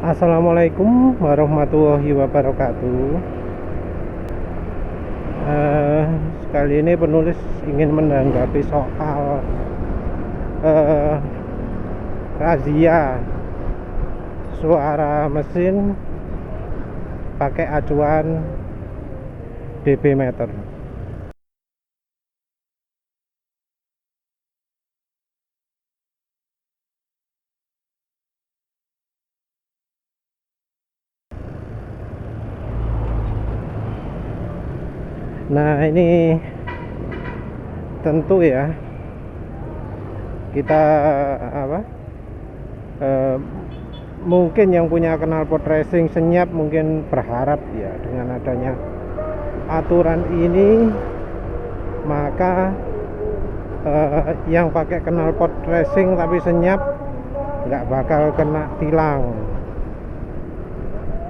Assalamualaikum warahmatullahi wabarakatuh. Eh, Sekali ini penulis ingin menanggapi soal eh, razia suara mesin pakai acuan dB meter. Nah, ini tentu ya kita apa mungkin yang punya knalpot racing senyap mungkin berharap ya dengan adanya aturan ini maka yang pakai knalpot racing tapi senyap nggak bakal kena tilang,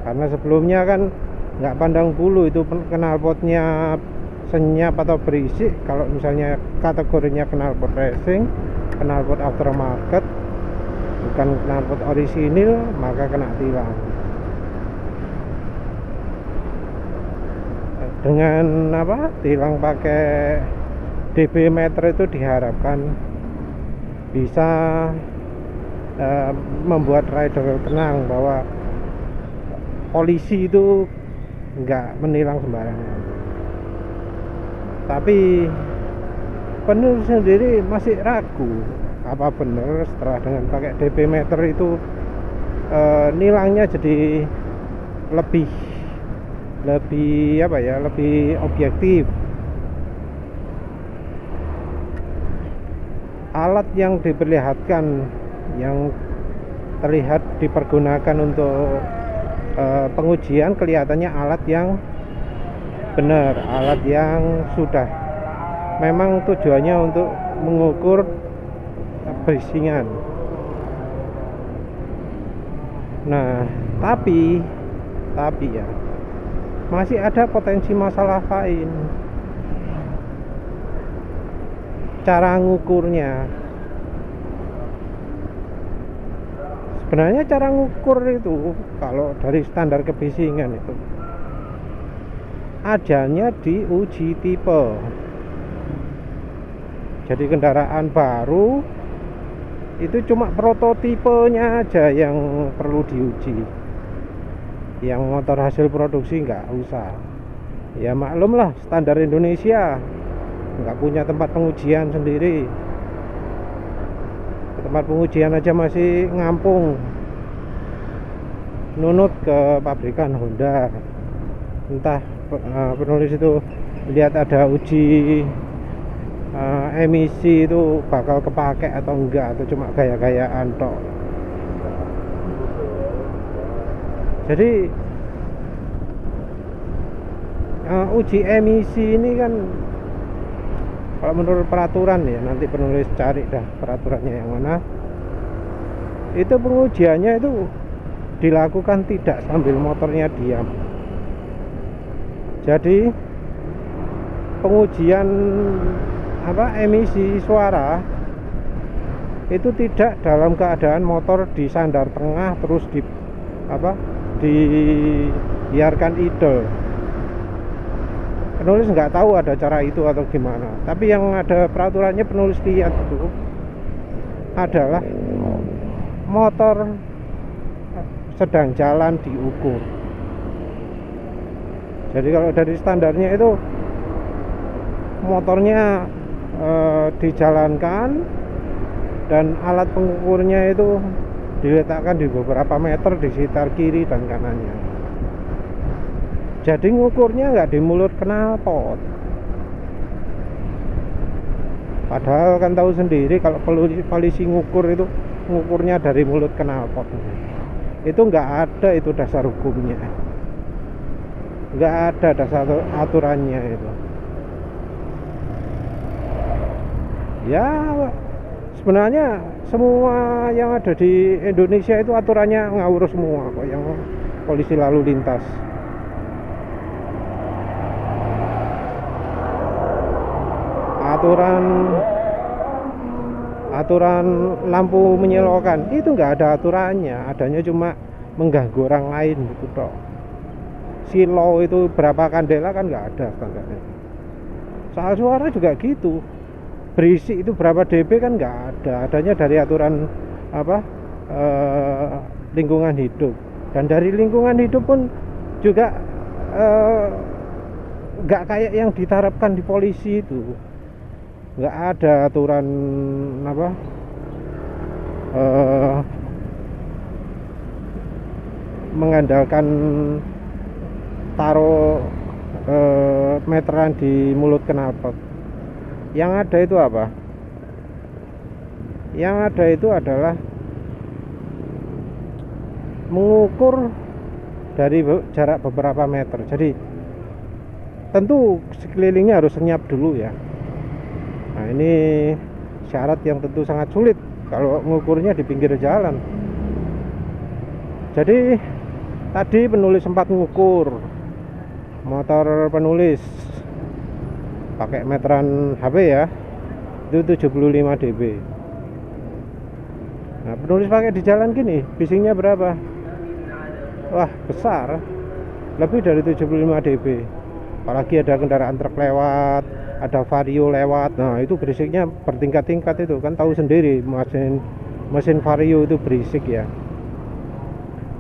karena sebelumnya kan nggak pandang bulu itu knalpotnya senyap atau berisik. Kalau misalnya kategorinya knalpot racing, knalpot aftermarket, bukan knalpot orisinil, maka kena tilang. Dengan tilang pakai dB meter itu diharapkan bisa membuat rider tenang bahwa polisi itu nggak menilang sembarangan. Tapi penulis sendiri masih ragu apa benar setelah dengan pakai dB meter itu nilangnya jadi lebih objektif. Alat yang diperlihatkan, yang terlihat dipergunakan untuk pengujian, kelihatannya alat yang benar, alat yang sudah memang tujuannya untuk mengukur berisingan. Nah, tapi ya masih ada potensi masalah lain. Cara ngukurnya, sebenarnya cara ngukur itu kalau dari standar kebisingan itu adanya di uji tipe. Jadi kendaraan baru itu cuma prototipenya aja yang perlu diuji, yang motor hasil produksi nggak usah. Ya maklum lah, standar Indonesia nggak punya tempat pengujian sendiri. Tempat pengujian aja masih ngampung, nunut ke pabrikan Honda. Entah penulis itu lihat ada uji emisi itu bakal kepake atau enggak, atau cuma gaya-gayaan tok. Jadi uji emisi ini kan kalau menurut peraturan ya, nanti penulis cari dah peraturannya yang mana, itu pengujiannya itu dilakukan tidak sambil motornya diam. Jadi pengujian emisi suara itu tidak dalam keadaan motor di sandar tengah terus dibiarkan idle. Penulis nggak tahu ada cara itu atau gimana, tapi yang ada peraturannya penulis lihat itu adalah motor sedang jalan diukur. Jadi kalau dari standarnya itu motornya dijalankan dan alat pengukurnya itu diletakkan di beberapa meter di sekitar kiri dan kanannya. Jadi ngukurnya nggak di mulut knalpot. Padahal kan tahu sendiri kalau polisi ngukur itu ngukurnya dari mulut knalpot. Itu nggak ada itu dasar hukumnya, nggak ada dasar aturannya itu. Ya sebenarnya semua yang ada di Indonesia itu aturannya ngawur semua kok, yang polisi lalu lintas. Aturan lampu menyelokan itu nggak ada aturannya, adanya cuma mengganggu orang lain gitu toh. Silo itu berapa kandela kan nggak ada standarnya. Soal suara juga gitu, berisik itu berapa dB kan nggak ada, adanya dari aturan apa lingkungan hidup. Dan dari lingkungan hidup pun juga nggak kayak yang diterapkan di polisi itu, nggak ada aturan apa mengandalkan taruh meteran di mulut knalpot. Yang ada itu apa? Yang ada itu adalah mengukur dari jarak beberapa meter. Jadi tentu sekelilingnya harus senyap dulu ya. Nah ini syarat yang tentu sangat sulit kalau mengukurnya di pinggir jalan. Jadi tadi penulis sempat mengukur, motor penulis pakai meteran HP ya, itu 75 dB. Nah penulis pakai di jalan gini, bisingnya berapa? Wah besar, lebih dari 75 dB. Apalagi ada kendaraan truk lewat, ada vario lewat, nah itu berisiknya bertingkat-tingkat. Itu kan tahu sendiri, mesin vario itu berisik ya.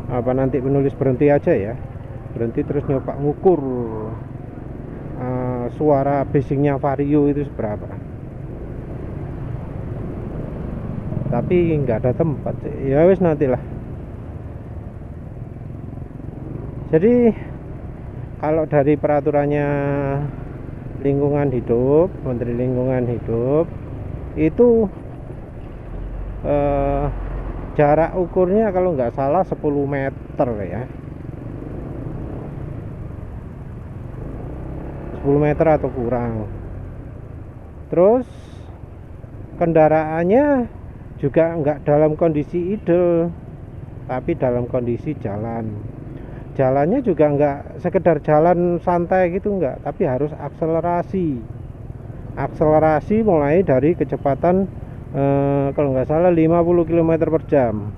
Apa nanti penulis berhenti aja ya, berhenti terus nyoba ngukur suara bisingnya vario itu seberapa. Tapi nggak ada tempat ya, wis nantilah. Jadi kalau dari peraturannya lingkungan hidup, Menteri Lingkungan Hidup itu jarak ukurnya kalau nggak salah 10 meter ya, 10 meter atau kurang. Terus kendaraannya juga nggak dalam kondisi idle, tapi dalam kondisi jalan. Jalannya juga nggak sekedar jalan santai gitu, nggak, tapi harus akselerasi mulai dari kecepatan kalau nggak salah 50 km per jam.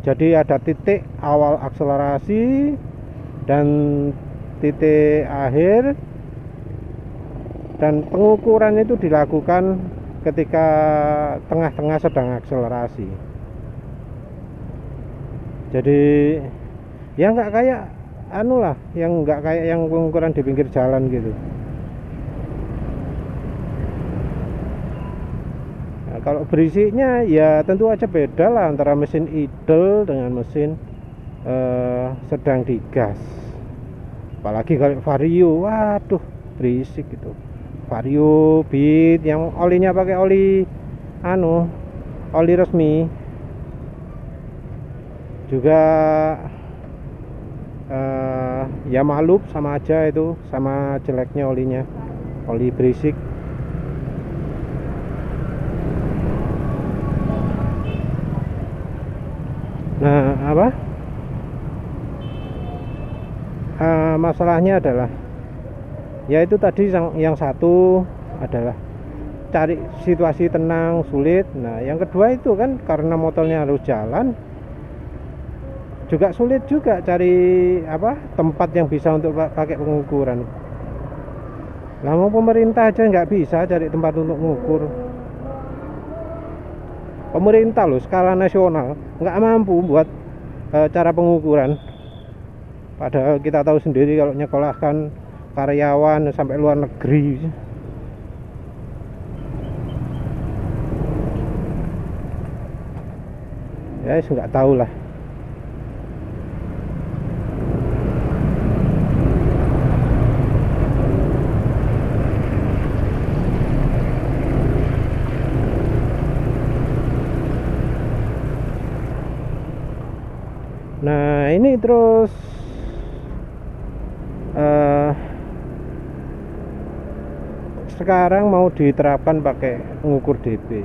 Jadi ada titik awal akselerasi dan titik akhir, dan pengukuran itu dilakukan ketika tengah-tengah sedang akselerasi. Jadi ya nggak kayak nggak kayak yang pengukuran di pinggir jalan gitu. Nah, kalau berisiknya ya tentu aja beda lah antara mesin idle dengan mesin sedang digas. Apalagi kalau vario, waduh berisik gitu. Vario Beat yang olinya pakai oli oli resmi juga. Ya maklum sama aja itu, sama jeleknya olinya, oli berisik. Nah masalahnya adalah ya itu tadi yang satu adalah cari situasi tenang sulit. Nah yang kedua itu kan karena motornya harus jalan, juga sulit juga cari tempat yang bisa untuk pakai pengukuran. Lah mau pemerintah aja nggak bisa cari tempat untuk mengukur. Pemerintah loh skala nasional nggak mampu buat cara pengukuran. Padahal kita tahu sendiri kalau nyekolahkan karyawan sampai luar negeri. Ya nggak tahu lah. Nah ini terus sekarang mau diterapkan pakai mengukur dB.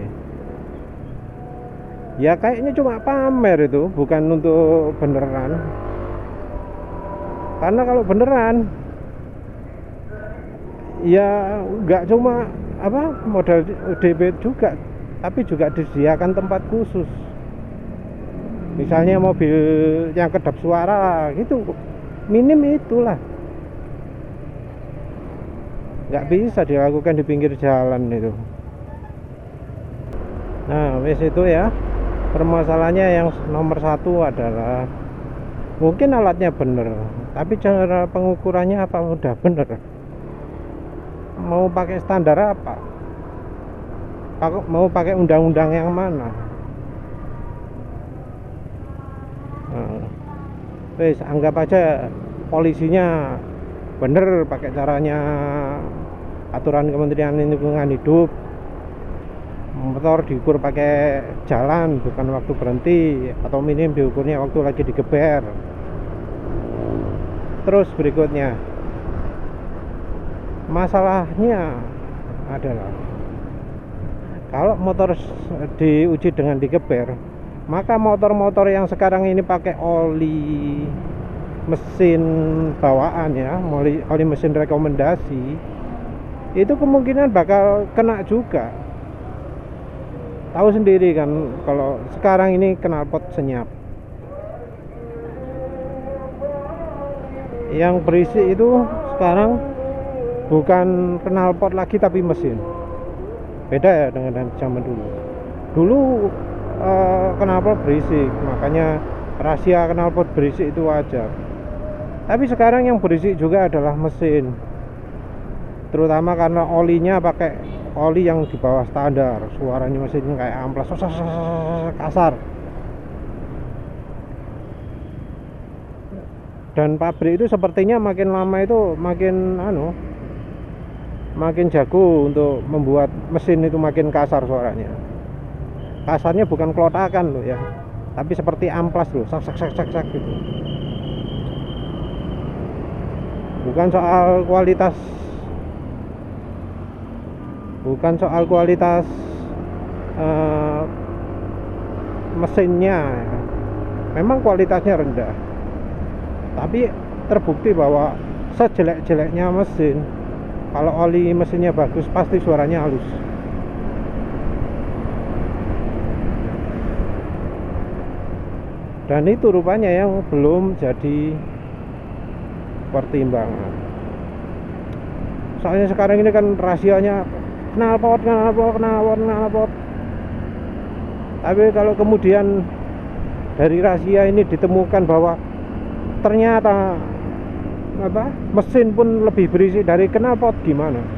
Ya kayaknya cuma pamer itu, bukan untuk beneran. Karena kalau beneran ya nggak cuma modal dB juga, tapi juga disediakan tempat khusus. Misalnya mobil yang kedap suara gitu, minim itulah, nggak bisa dilakukan di pinggir jalan itu. Nah wes itu ya, permasalahannya yang nomor satu adalah mungkin alatnya bener, tapi cara pengukurannya apa udah bener, mau pakai standar apa, mau pakai undang-undang yang mana. Nah, wes anggap aja polisinya bener pakai caranya aturan Kementerian Lingkungan Hidup, motor diukur pakai jalan bukan waktu berhenti, atau minim diukurnya waktu lagi digeber. Terus berikutnya masalahnya adalah kalau motor diuji dengan digeber, maka motor-motor yang sekarang ini pakai oli mesin bawaan ya, oli mesin rekomendasi, itu kemungkinan bakal kena juga. Tahu sendiri kan kalau sekarang ini knalpot senyap. Yang berisik itu sekarang bukan knalpot lagi tapi mesin. Beda ya dengan zaman dulu. Dulu knalpot berisik, makanya rahasia knalpot berisik itu wajar. Tapi sekarang yang berisik juga adalah mesin, terutama karena olinya pakai oli yang di bawah standar, suaranya mesin kayak amplas, kasar. Dan pabrik itu sepertinya makin lama itu makin jago untuk membuat mesin itu makin kasar suaranya. Kasarnya bukan kelotakan loh ya, tapi seperti amplas loh, sak gitu. Bukan soal kualitas mesinnya, memang kualitasnya rendah, tapi terbukti bahwa sejelek-jeleknya mesin, kalau oli mesinnya bagus pasti suaranya halus. Dan itu rupanya yang belum jadi pertimbangan. Soalnya sekarang ini kan rahasianya knalpot. Tapi kalau kemudian dari rahasia ini ditemukan bahwa ternyata mesin pun lebih berisik dari knalpot, gimana?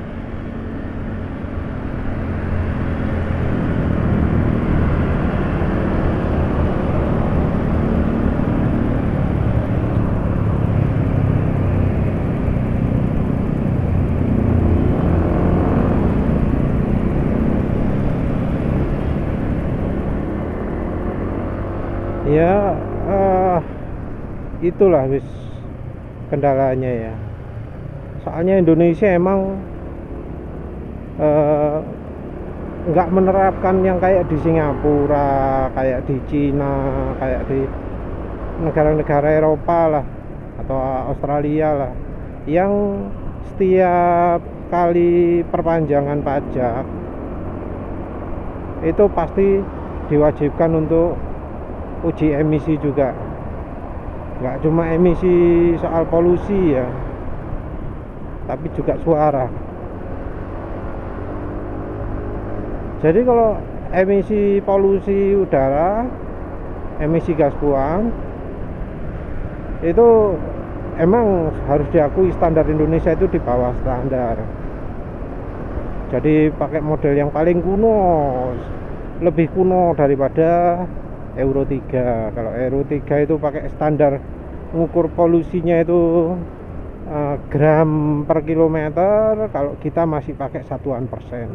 Ya itulah wis kendalanya ya. Soalnya Indonesia emang nggak menerapkan yang kayak di Singapura, kayak di Cina, kayak di negara-negara Eropa lah, atau Australia lah, yang setiap kali perpanjangan pajak itu pasti diwajibkan untuk uji emisi juga. Nggak cuma emisi soal polusi ya, tapi juga suara. Jadi kalau emisi polusi udara, emisi gas buang, itu emang harus diakui standar Indonesia itu di bawah standar. Jadi pakai model yang paling kuno, lebih kuno daripada Euro 3. Kalau Euro 3 itu pakai standar mengukur polusinya itu gram per kilometer, kalau kita masih pakai satuan persen.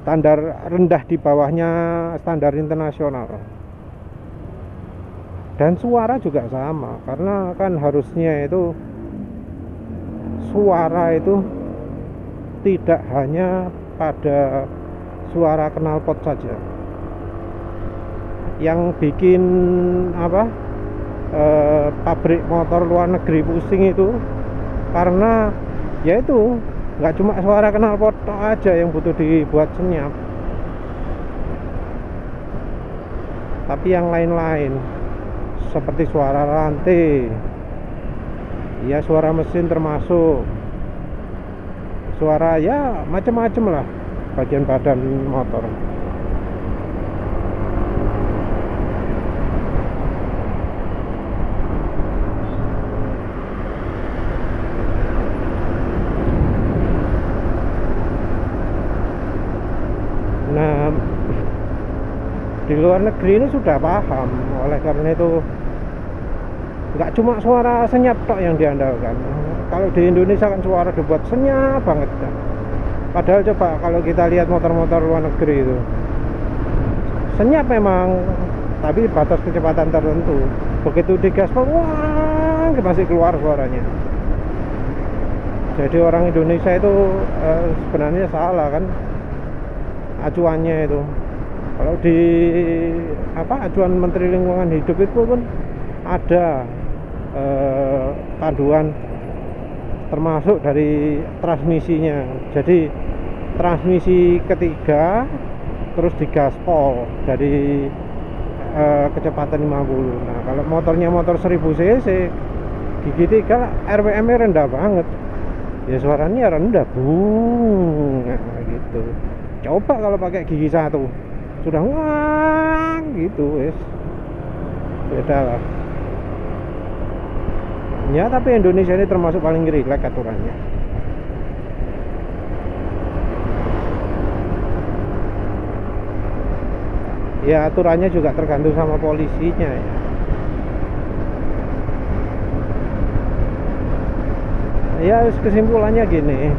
Standar rendah di bawahnya standar internasional. Dan suara juga sama, karena kan harusnya itu suara itu tidak hanya pada suara knalpot saja. Yang bikin pabrik motor luar negeri pusing itu karena ya itu nggak cuma suara knalpot aja yang butuh dibuat senyap, tapi yang lain-lain seperti suara rantai, ya suara mesin termasuk, suara ya macam-macam lah bagian badan motor. Nah, di luar negeri ini sudah paham, oleh karena itu nggak cuma suara senyap tok yang diandalkan. Kalau di Indonesia kan suara dibuat senyap banget. Padahal coba kalau kita lihat motor-motor luar negeri itu senyap memang, tapi batas kecepatan tertentu. Begitu digaspol, wah, masih keluar suaranya. Jadi orang Indonesia itu sebenarnya salah kan acuannya itu. Kalau di acuan Menteri Lingkungan Hidup itu pun ada panduan termasuk dari transmisinya. Jadi transmisi ketiga terus digaspol dari kecepatan 50. Nah, kalau motornya motor 1000 cc gigi 3 RPM-nya rendah banget. Ya suaranya rendah, nah, gitu. Coba kalau pakai gigi 1 sudah wang gitu, wes beda lah. Ya, tapi Indonesia ini termasuk paling rileks aturannya. Ya, aturannya juga tergantung sama polisinya ya. Ya, kesimpulannya gini.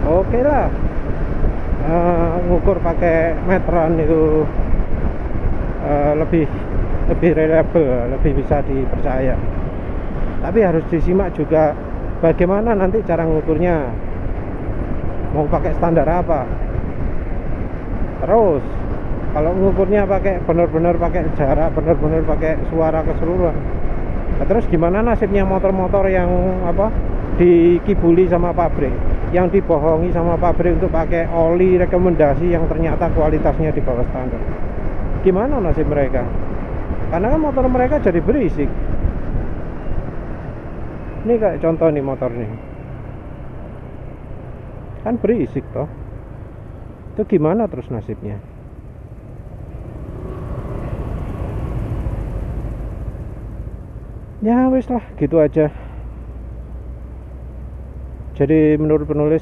Oke lah, ngukur pakai meteran itu lebih reliable, lebih bisa dipercaya. Tapi harus disimak juga bagaimana nanti cara ngukurnya, mau pakai standar apa. Terus kalau ngukurnya pakai benar-benar pakai jarak, benar-benar pakai suara keseluruhan, nah, terus gimana nasibnya motor-motor yang dikibuli sama pabrik, yang dibohongi sama pabrik untuk pakai oli rekomendasi yang ternyata kualitasnya di bawah standar? Gimana nasib mereka? Karena kan motor mereka jadi berisik. Ini kayak contoh nih motor nih, kan berisik toh. Itu gimana terus nasibnya? Ya wis lah, gitu aja. Jadi menurut penulis,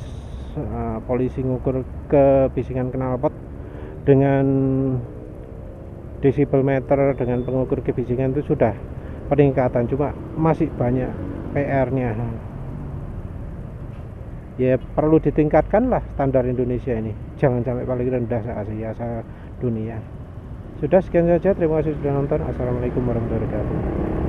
polisi ngukur kebisingan knalpot dengan desibel meter, dengan pengukur kebisingan itu sudah peningkatan, cuma masih banyak PR-nya. Ya perlu ditingkatkan lah standar Indonesia ini, jangan sampai paling rendah se-Asia, se-dunia. Sudah, sekian saja, terima kasih sudah nonton. Assalamualaikum warahmatullahi wabarakatuh.